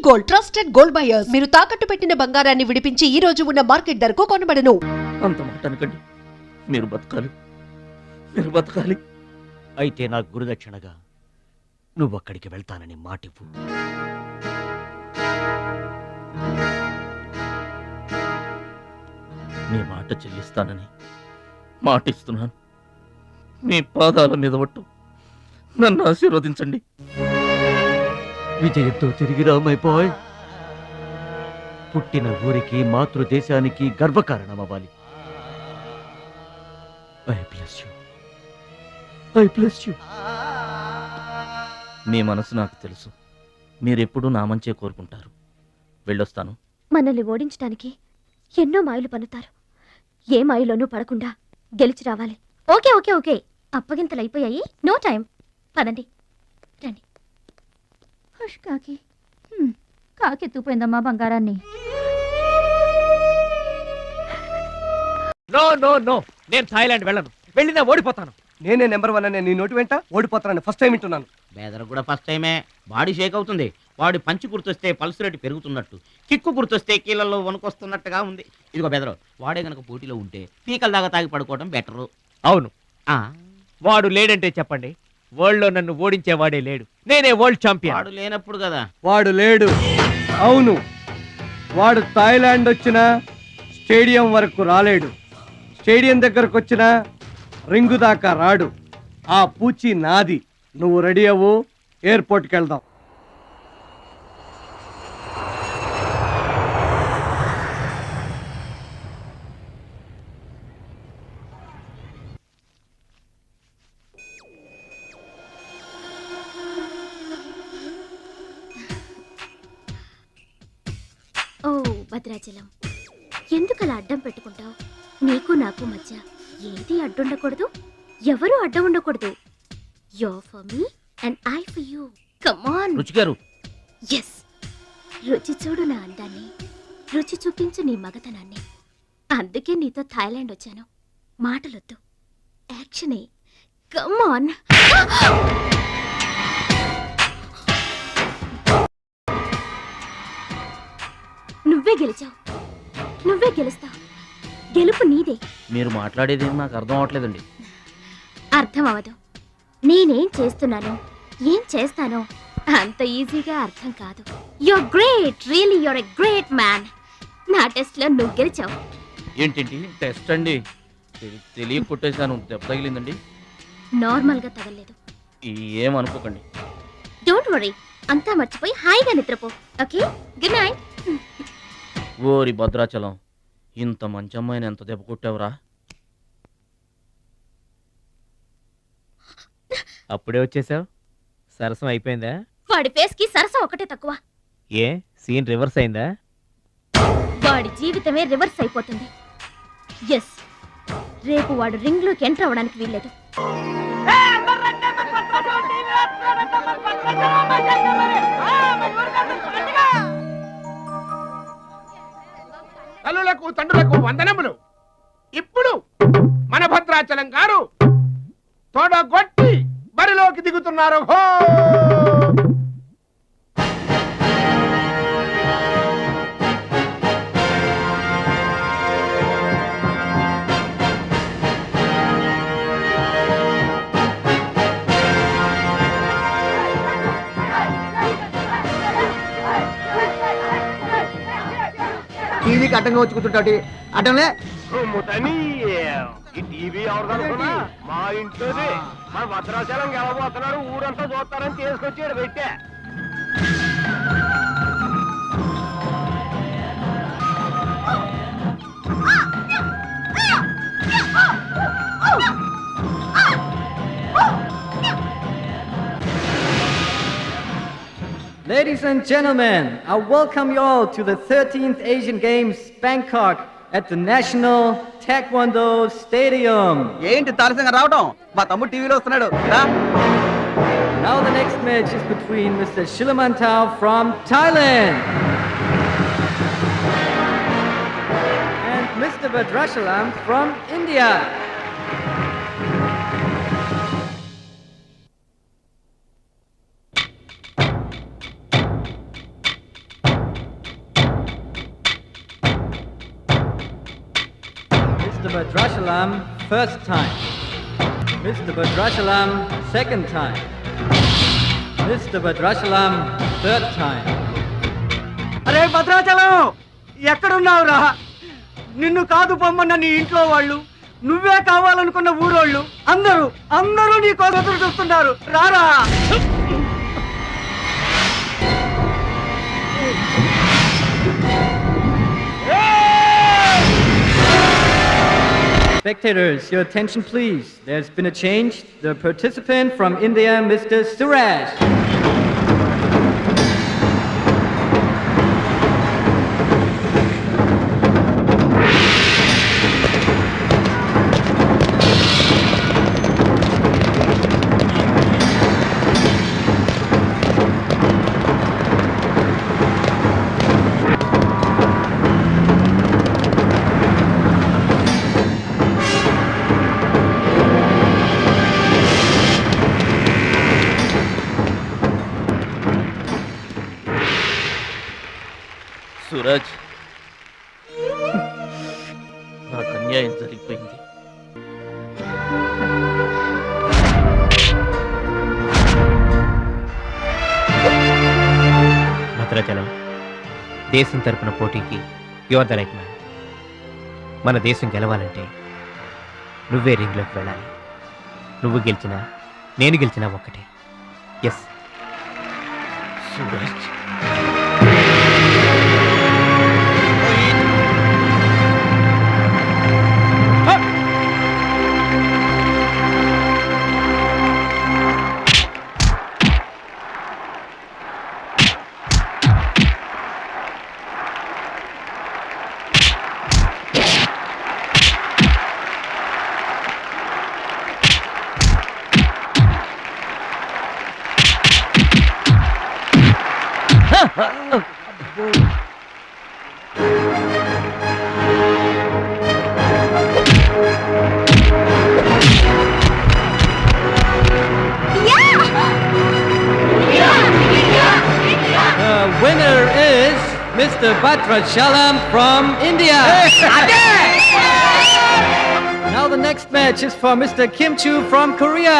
Gold, trusted gold buyers. మీరు తాకట్టు పెట్టిన బంగారాన్ని విడిపించి ఈ రోజు ఉన్న మార్కెట్ ధరకు కొనబడను. అంత మాట అనకండి. మీరు బతకాలి. అయితే నాకు గురుదక్షిణగా నువ్వు అక్కడికి వెళ్తానని మాటివ్వు. మీ మాట చెల్లిస్తానని మాటిస్తున్నాను. మీ పాదాల మీద ఒట్టు. నన్ను ఆశీర్వదించండి. విజయంతో తిరిగి రామైపోయ్. పుట్టిన ఊరికి మాతృదేశానికి గర్వకారణమవ్వాలి. I bless you. మీ మనసు నాకు తెలుసు. మీరెప్పుడూ నా మంచే కోరుకుంటారు. వెళ్ళొస్తాను. మనల్ని ఓడించడానికి ఎన్నో మాయలు పన్నుతారు. ఏ మాయలోనూ పడకుండా గెలిచి రావాలి. ఓకే ఓకే ఓకే అప్పగింతలు అయిపోయాయి. No time. పదండి రండి. కాకి కాకెత్తుపోయిందమ్మా బంగారాన్ని. నో నో నో, నేను థాయిలాండ్ వెళ్ళను. వెళ్ళినా ఓడిపోతాను. నేనే నెంబర్ 1 అనే నీ నోటి వెంట ఓడిపోతానని ఫస్ట్ టైం వింటున్నాను. బేదర్ కూడా ఫస్ట్ టైమే. బాడీ షేక్ అవుతుంది. వాడి పంచి గుర్తొస్తే పల్స్ రేటు పెరుగుతున్నట్టు, కిక్కు గుర్తొస్తే కీళ్ళల్లో వణుకొస్తున్నట్టుగా ఉంది. ఇదిగో బెదరు, వాడే గనక పోటీలో ఉంటే పీకల దాకా తాగి పడుకోవడం బెటరు. అవును, వాడు లేడంటే చెప్పండి. వరల్డ్ లో నన్ను ఓడించేవాడే లేడు. నేనే వరల్డ్ ఛాంపియన్. వాడు లేనప్పుడు కదా. వాడు లేడు. అవును, వాడు థాయిలాండ్ వచ్చినా స్టేడియం వరకు రాలేడు. స్టేడియం దగ్గరకు వచ్చినా రింగు దాకా రాడు. ఆ పూచి నాది. నువ్వు రెడీ అవ్వు, ఎయిర్పోర్ట్కి వెళ్దాం. ఓ భద్రాచలం, ఎందుకలా అడ్డం పెట్టుకుంటావు? నీకు నాకు మధ్య ఏది అడ్డుండకూడదు, ఎవరు అడ్డం ఉండకూడదు. You're for me and I for you. Come on. రుచి గారు. Yes. రుచి చూడు నా అందాన్ని, రుచి చూపించు నీ మగతనాన్ని. అందుకే నీతో థాయిలాండ్ వచ్చాను. మాటలొద్దు, యాక్షనే. Come on. నువ్వే గెలిచావు, నువ్వే గెలుస్తావు. గెలుపు నీదే. మీరు మాట్లాడేది నాకు అర్థం అవట్లేదండి. అర్థం అవదు. నేనేం చేస్తున్నానో, ఏం చేస్తానో అంత ఈజీగా అర్థం కాదు. You're great, really you're a great man. నా టెస్ట్ లో నువ్వు గెలిచావు. ఏంటండి టెస్ట్ అండి? తెలియ కొట్టేశాను. దెబ్బ తగిలిందండి. నార్మల్ గా తగలేదు. ఏమనుకోకండి. డోంట్ వరీ, అంతా మర్చిపోయి హాయిగా నిద్రపో. Okay, good night. ఓరి భద్రాచలం, ఇంత మంచి అమ్మాయిని ఎంత దెబ్బ కొట్టావురా? అప్పుడే వచ్చేసావు. సరసం అయిపోయిందా? వాడి ఫేస్ కి సరసం ఒకటే తక్కువ. ఏ సీన్ రివర్స్ అయిందా? వాడి జీవితమే రివర్స్ అయిపోతుంది. ఎస్, రేపు వాడు రింగ్ లోకి ఎంటర్ అవ్వడానికి వీల్లేదు. తల్లులకు తండ్రులకు వందనములు. ఇప్పుడు మన భద్రాచలం గారు తోడగొట్టి బరిలోకి దిగుతున్నారు. హో! టీవీకి అడ్డంగా వచ్చి కూర్చుంటాటి అడ్డంలే. ఈ టీవీ ఎవరు? మా ఇంట్లోనే. మన భద్రాచలం గెలబోతున్నారు, ఊరంతా చూస్తారని తీసుకొచ్చి పెట్టా. Ladies and gentlemen, I welcome you all to the 13th Asian Games, Bangkok, at the National Taekwondo Stadium. ఏంటి తారసంగా రావడం? మా తమ్ముడు టీవీలో వస్తున్నాడు. Now the next match is between Mr. Shilamantau from Thailand and Mr. Vadrachalam from India. Mr. Badrashalam, first time. Mr. Badrashalam, second time. Mr. Badrashalam, third time. అరే భద్రాచలం ఎక్కడున్నావురా? నిన్ను కాదు పొమ్మన్న నీ ఇంట్లో వాళ్ళు, నువ్వే కావాలనుకున్న ఊరోళ్ళు అందరూ నీ కోసం ఎదురు చూస్తున్నారు. రారా. Spectators, your attention please. There's been a change. The participant from India, Mr. Suraj. Suraj, నాకు అన్యాయం జరిగిపోయింది. భద్రాచలం, దేశం తరపున పోటీకి యువర్ ద రైట్ మ్యాన్. మన దేశం గెలవాలంటే నువ్వే రింగ్లోకి వెళ్ళాలి. నువ్వు గెలిచినా నేను గెలిచినా ఒక్కటే. Yes Suraj, The winner is Mr. Badrashalam from India. Now the next match is for Mr. Kim Chu from Korea.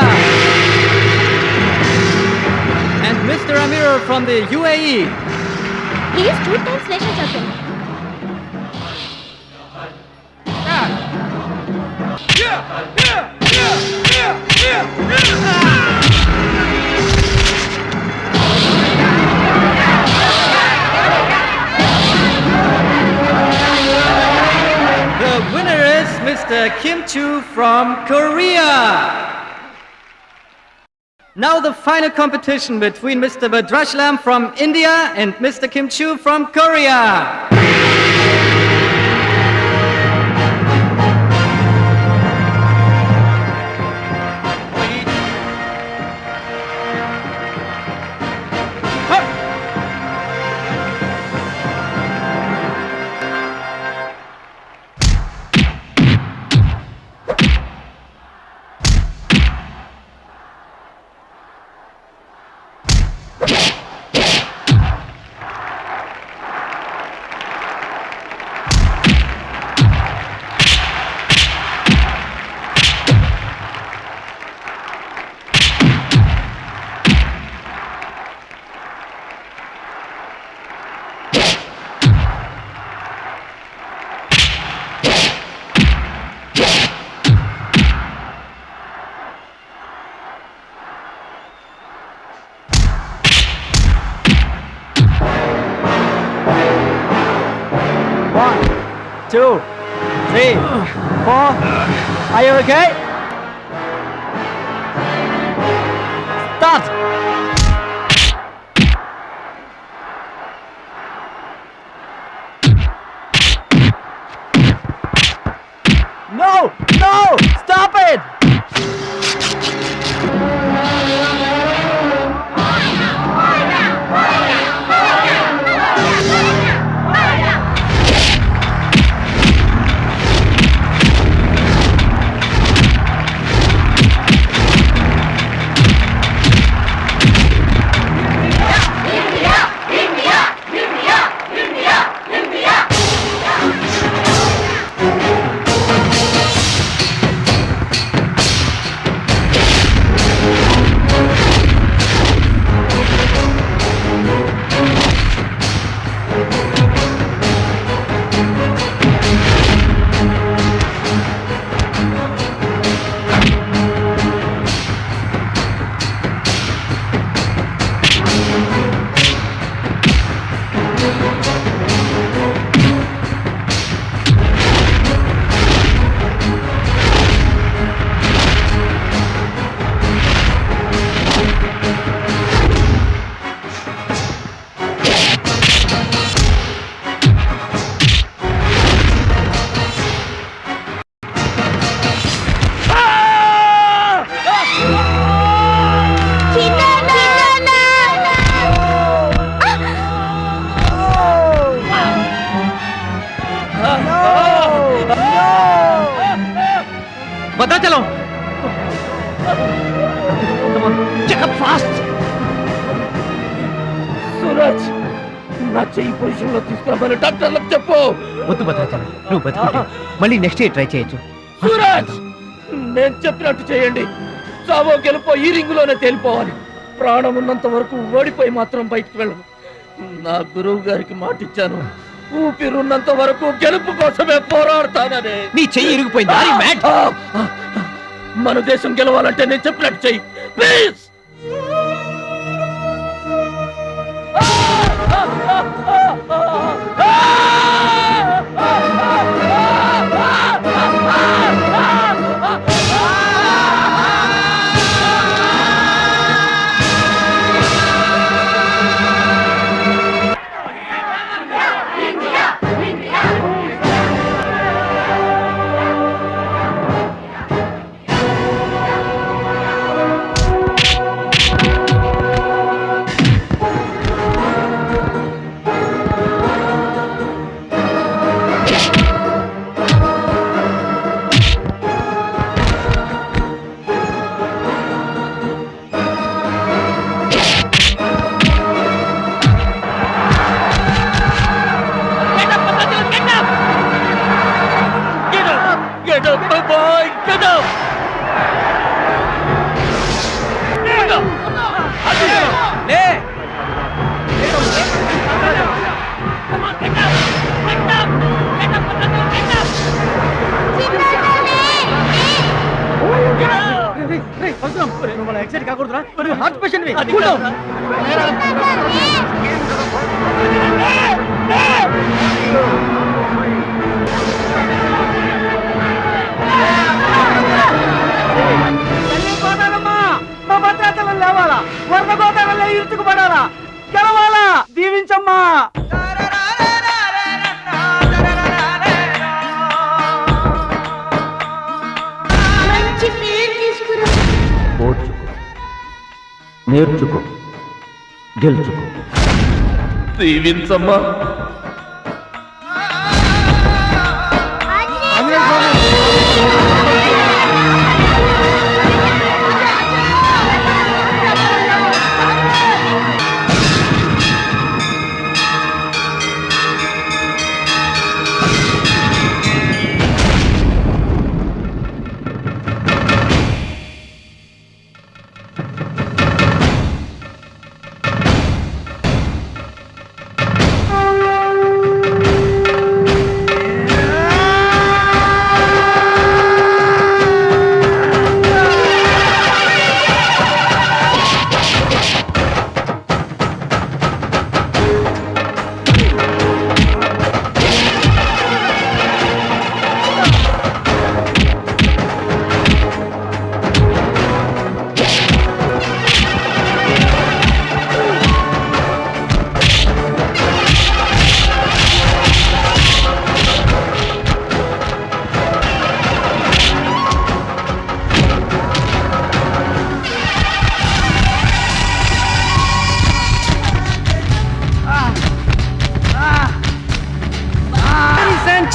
And Mr. Amir from the UAE. He is 2 times national champion. The winner is Mr. Kim Chu from Korea. Now the final competition between Mr. Badrashalam from India and Mr. Kim Chu from Korea. Two, three, four. Are you okay? Start. No! Stop it! Bhadrachalam Suraj నా చెయ్యి position లో తీసుకురామని డాక్టర్లకు చెప్పు. వద్దు భద్రాచలం, నువ్వు బతుకుంటే మళ్ళీ next year try చేయొచ్చు. సూరజ్ నేను చెప్పినట్టు చేయండి. చావో గెలుపో ఈ రింగులోనే తేలిపోవాలి. ప్రాణం ఉన్నంత వరకు ఓడిపోయి మాత్రం బయటకు వెళ్ళను. నా గురువు గారికి మాటిచ్చాను, ఊపిరున్నంత వరకు గెలుపు కోసమే పోరాడతానని. నీ చెయ్యి ఇరిగిపోయింది. Are you mad? మన దేశం గెలవాలంటే నేను చెప్పినట్టు చెయ్యి ప్లీజ్. లేవాలా, వరద గోదావరిలో ఇరుచుకుపడాలా, గెలవాలా, దీవించమ్మా. ఓర్చుకో, నేర్చుకో, గెలుచుకో. దీవించమ్మా.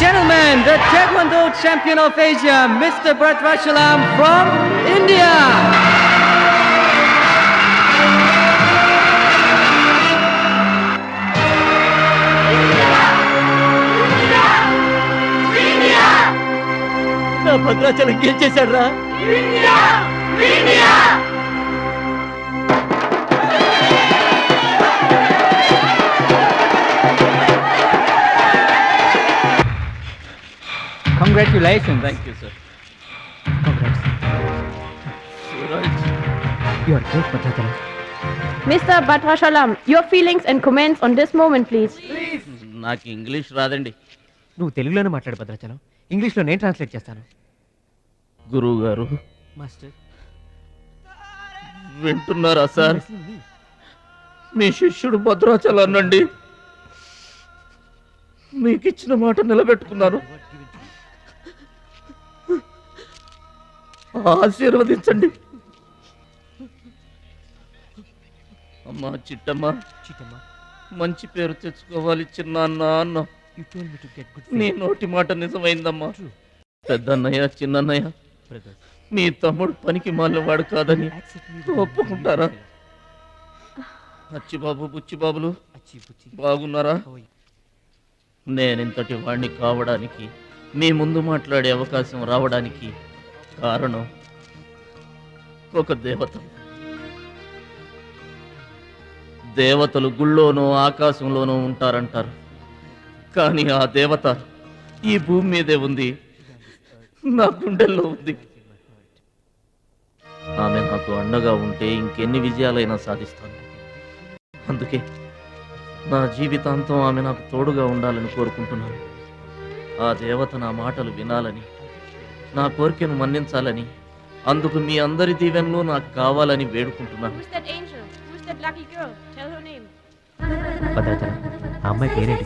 Gentlemen, the Taekwondo champion of Asia, Mr. Bhadrachalam from India. నా భద్రాచలం గెలిచేశాడు రా. Congratulations. Thank you, sir. Congrats. Suraj. You are great, Bhadrachalam. Mr. Bhadrachalam, your feelings and comments on this moment, please. నాకు English రాదండి. నువ్వు తెలుగులోనే మాట్లాడు భద్రాచలం, ఇంగ్లీష్లో నేను translate చేస్తాను. గురువు గారు మాస్టర్ వింటున్నారా సార్? మీ శిష్యుడు భద్రాచలాన్నండి. మీకు ఇచ్చిన మాట నిలబెట్టుకున్నాను. ఆశీర్వదించండి. అమ్మా చిట్టమ్మ, మంచి పేరు తెచ్చుకోవాలి చిన్న అన్న. నీ నోటి మాట నిజమైందమ్మా. పెద్దన్నయ్య, చిన్నన్నయ్య, మీ తమ్ముడు పనికి మాలినవాడు కాదని ఒప్పుకుంటారా? అచ్చిబాబు బుచ్చిబాబులు బాగున్నారా? నేనింతటి వాణ్ణి కావడానికి, మీ ముందు మాట్లాడే అవకాశం రావడానికి కారణం ఒక దేవత. దేవతలు గుళ్ళోనూ ఆకాశంలోనూ ఉంటారంటారు, కానీ ఆ దేవత ఈ భూమి మీదే ఉంది, నా గుండెల్లో ఉంది. ఆమె నాకు అండగా ఉంటే ఇంకెన్ని విజయాలైనా సాధిస్తాను. అందుకే నా జీవితాంతం ఆమె నాకు తోడుగా ఉండాలని కోరుకుంటున్నాను. ఆ దేవత నా మాటలు వినాలని, నా కోరికను మన్నించాలని, అందుకు మీ అందరి దీవెనలు నాకు కావాలని వేడుకుంటున్నాను. Who's that angel? Who's that lucky girl? Tell her name. Bhadrachalam, ఆ అమ్మాయి పేరేంటి?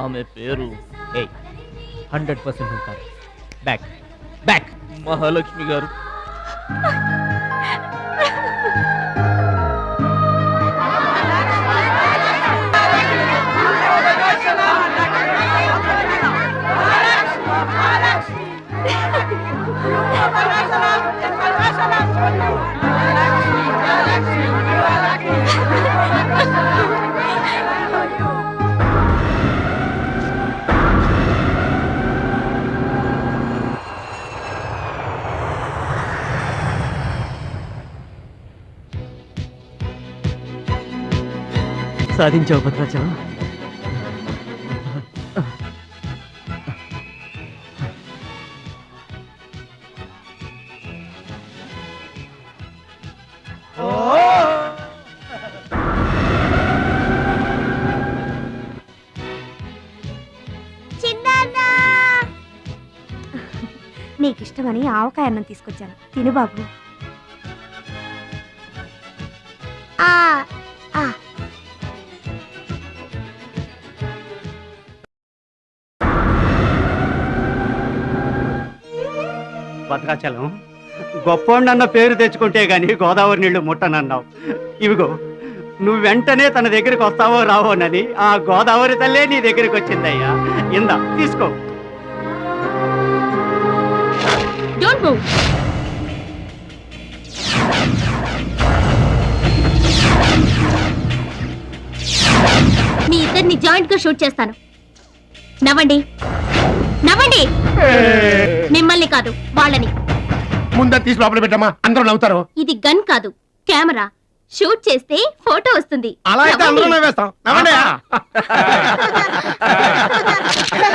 ఆమె పేరు 100% కాదు. బ్యాక్ బ్యాక్ మహాలక్ష్మి గారు. సాధించావు భద్రాచలం. నీకిష్టమని ఆవకాయ అన్నం తీసుకొచ్చాను, తిను బాబు. భద్రాచలం, గొప్పోండన్న పేరు తెచ్చుకుంటే గాని గోదావరి నీళ్లు ముట్టనన్నావు. ఇవిగో నువ్వు వెంటనే తన దగ్గరికి వస్తావో రావోనని ఆ గోదావరి తల్లే నీ దగ్గరికి వచ్చిందయ్యా. ఇందా తీసుకో. Don't move. మీ ఇద్దరిని జాయింట్ గా షూట్ చేస్తాను. నవ్వండి, నవ్వండి. మిమ్మల్ని కాదు, వాళ్ళని. ముందా తీసి లోపల పెట్టమ్మా, అందరూ నవ్వుతారు. ఇది గన్ కాదు, కెమెరా. షూట్ చేస్తే ఫోటో వస్తుంది. అలా అయితే అందరూ నవ్వేస్తాం. నవ్వండి.